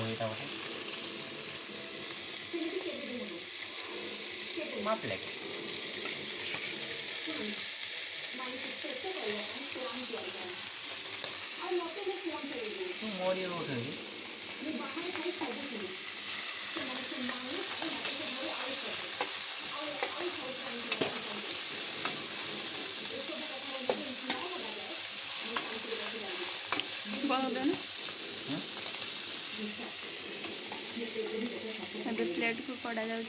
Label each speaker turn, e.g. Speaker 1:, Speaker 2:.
Speaker 1: ଏଇଟା ଗୋଟେ ମା ପ୍ଲେଟ୍ ମୋରି ଉଠେଇବି
Speaker 2: प्लेट को कड़ा जाऊँ।